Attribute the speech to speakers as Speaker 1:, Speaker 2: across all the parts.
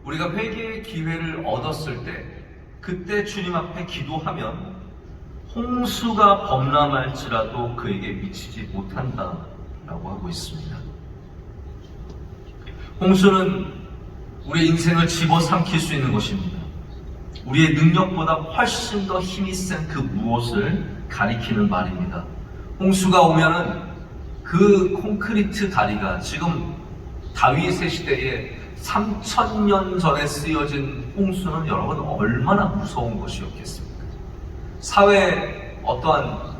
Speaker 1: 우리가 회개의 기회를 얻었을 때 그때 주님 앞에 기도하면 홍수가 범람할지라도 그에게 미치지 못한다라고 하고 있습니다. 홍수는 우리의 인생을 집어삼킬 수 있는 것입니다. 우리의 능력보다 훨씬 더 힘이 센 그 무엇을 가리키는 말입니다. 홍수가 오면은 그 콘크리트 다리가 지금 다윗의 시대에 3000년 전에 쓰여진 홍수는 여러분 얼마나 무서운 것이었겠습니까? 사회의 어떠한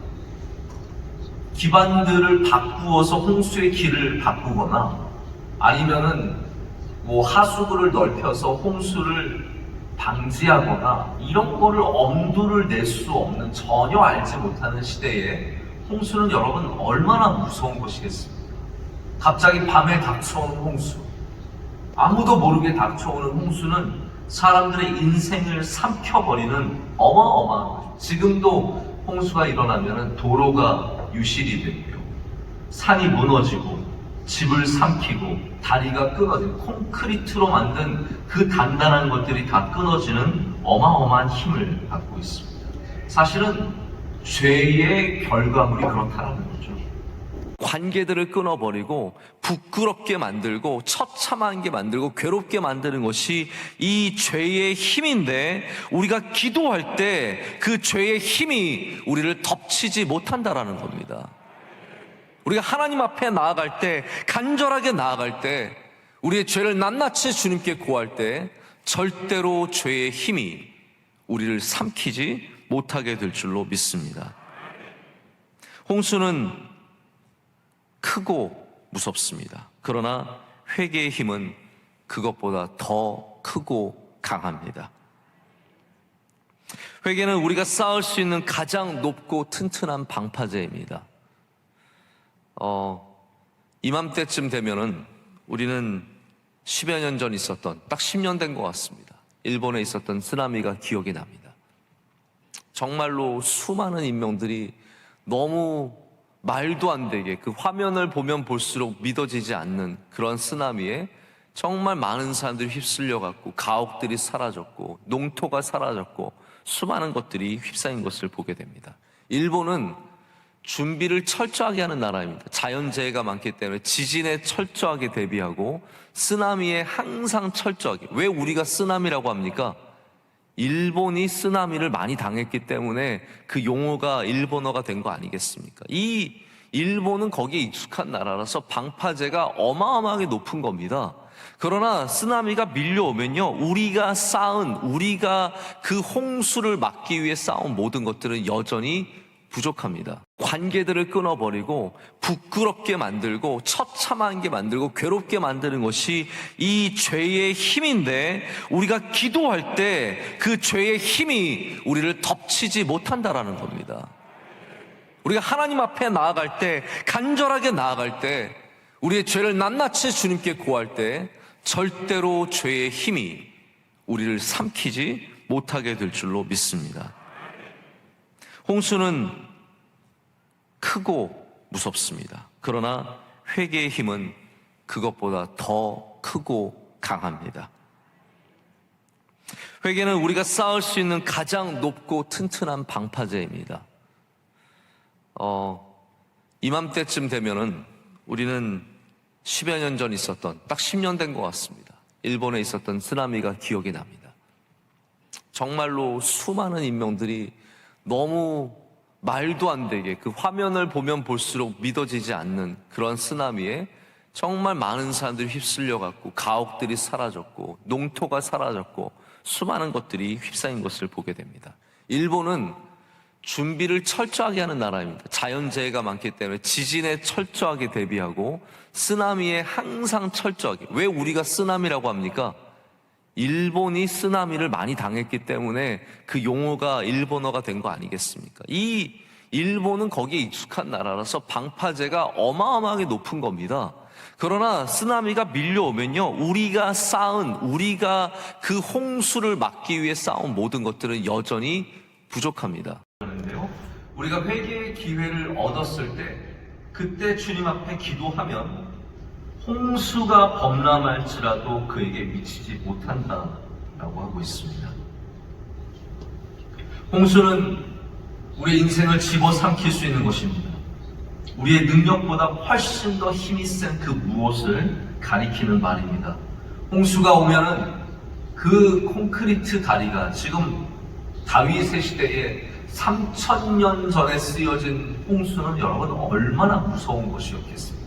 Speaker 1: 기반들을 바꾸어서 홍수의 길을 바꾸거나 아니면은 하수구를 넓혀서 홍수를 방지하거나 이런 거를 엄두를 낼 수 없는, 전혀 알지 못하는 시대에 홍수는 여러분 얼마나 무서운 것이겠습니까? 갑자기 밤에 닥쳐오는 홍수, 아무도 모르게 닥쳐오는 홍수는 사람들의 인생을 삼켜버리는 어마어마한 거죠. 지금도 홍수가 일어나면 도로가 유실이 되고요, 산이 무너지고 집을 삼키고 다리가 끊어지는, 콘크리트로 만든 그 단단한 것들이 다 끊어지는 어마어마한 힘을 갖고 있습니다. 사실은 죄의 결과물이 그렇다는 거죠.
Speaker 2: 관계들을 끊어버리고 부끄럽게 만들고 처참하게 만들고 괴롭게 만드는 것이 이 죄의 힘인데, 우리가 기도할 때 그 죄의 힘이 우리를 덮치지 못한다라는 겁니다. 우리가 하나님 앞에 나아갈 때, 간절하게 나아갈 때, 우리의 죄를 낱낱이 주님께 고할 때 절대로 죄의 힘이 우리를 삼키지 못하게 될 줄로 믿습니다. 홍수는 크고 무섭습니다. 그러나 회개의 힘은 그것보다 더 크고 강합니다. 회개는 우리가 쌓을 수 있는 가장 높고 튼튼한 방파제입니다. 이맘때쯤 되면은 우리는 10여 년 전 있었던, 딱 10년 된 것 같습니다, 일본에 있었던 쓰나미가 기억이 납니다. 정말로 수많은 인명들이 너무 말도 안 되게, 그 화면을 보면 볼수록 믿어지지 않는 그런 쓰나미에 정말 많은 사람들이 휩쓸려 갔고, 가옥들이 사라졌고, 농토가 사라졌고, 수많은 것들이 휩싸인 것을 보게 됩니다. 일본은 준비를 철저하게 하는 나라입니다. 자연재해가 많기 때문에 지진에 철저하게 대비하고 쓰나미에 항상 철저하게. 왜 우리가 쓰나미라고 합니까? 일본이 쓰나미를 많이 당했기 때문에 그 용어가 일본어가 된 거 아니겠습니까? 이 일본은 거기에 익숙한 나라라서 방파제가 어마어마하게 높은 겁니다. 그러나 쓰나미가 밀려오면요, 우리가 그 홍수를 막기 위해 쌓은 모든 것들은 여전히 부족합니다. 관계들을 끊어버리고 부끄럽게 만들고 처참하게 만들고 괴롭게 만드는 것이 이 죄의 힘인데, 우리가 기도할 때 그 죄의 힘이 우리를 덮치지 못한다라는 겁니다. 우리가 하나님 앞에 나아갈 때, 간절하게 나아갈 때, 우리의 죄를 낱낱이 주님께 고할 때 절대로 죄의 힘이 우리를 삼키지 못하게 될 줄로 믿습니다. 홍수는 크고 무섭습니다. 그러나 회개의 힘은 그것보다 더 크고 강합니다. 회개는 우리가 쌓을 수 있는 가장 높고 튼튼한 방파제입니다. 이맘때쯤 되면은 우리는 10여 년 전 있었던, 딱 10년 된 것 같습니다, 일본에 있었던 쓰나미가 기억이 납니다. 정말로 수많은 인명들이 너무 말도 안 되게, 그 화면을 보면 볼수록 믿어지지 않는 그런 쓰나미에 정말 많은 사람들이 휩쓸려 갔고, 가옥들이 사라졌고, 농토가 사라졌고, 수많은 것들이 휩싸인 것을 보게 됩니다. 일본은 준비를 철저하게 하는 나라입니다. 자연재해가 많기 때문에 지진에 철저하게 대비하고 쓰나미에 항상 철저하게. 왜 우리가 쓰나미라고 합니까? 일본이 쓰나미를 많이 당했기 때문에 그 용어가 일본어가 된 거 아니겠습니까? 이 일본은 거기에 익숙한 나라라서 방파제가 어마어마하게 높은 겁니다. 그러나 쓰나미가 밀려오면요, 우리가 그 홍수를 막기 위해 쌓은 모든 것들은 여전히 부족합니다.
Speaker 1: 우리가 회개의 기회를 얻었을 때 그때 주님 앞에 기도하면 홍수가 범람할지라도 그에게 미치지 못한다라고 하고 있습니다. 홍수는 우리의 인생을 집어삼킬 수 있는 것입니다. 우리의 능력보다 훨씬 더 힘이 센 그 무엇을 가리키는 말입니다. 홍수가 오면은 그 콘크리트 다리가 지금 다윗의 시대에 3000년 전에 쓰여진 홍수는 여러분 얼마나 무서운 것이었겠습니까?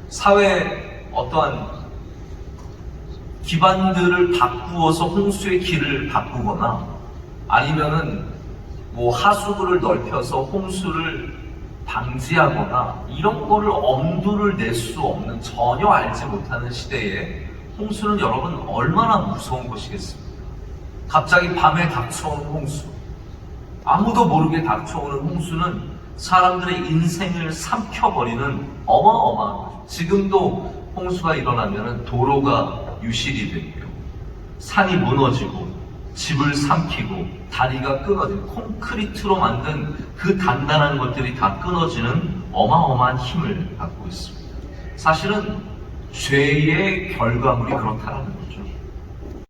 Speaker 1: 사회의 어떠한 기반들을 바꾸어서 홍수의 길을 바꾸거나 아니면은 하수구를 넓혀서 홍수를 방지하거나 이런 거를 엄두를 낼 수 없는, 전혀 알지 못하는 시대에 홍수는 여러분 얼마나 무서운 것이겠습니까? 갑자기 밤에 닥쳐오는 홍수, 아무도 모르게 닥쳐오는 홍수는 사람들의 인생을 삼켜버리는 어마어마한 거죠. 지금도 홍수가 일어나면 도로가 유실이 되고요, 산이 무너지고 집을 삼키고 다리가 끊어지고 콘크리트로 만든 그 단단한 것들이 다 끊어지는 어마어마한 힘을 갖고 있습니다. 사실은 죄의 결과물이 그렇다는 거죠.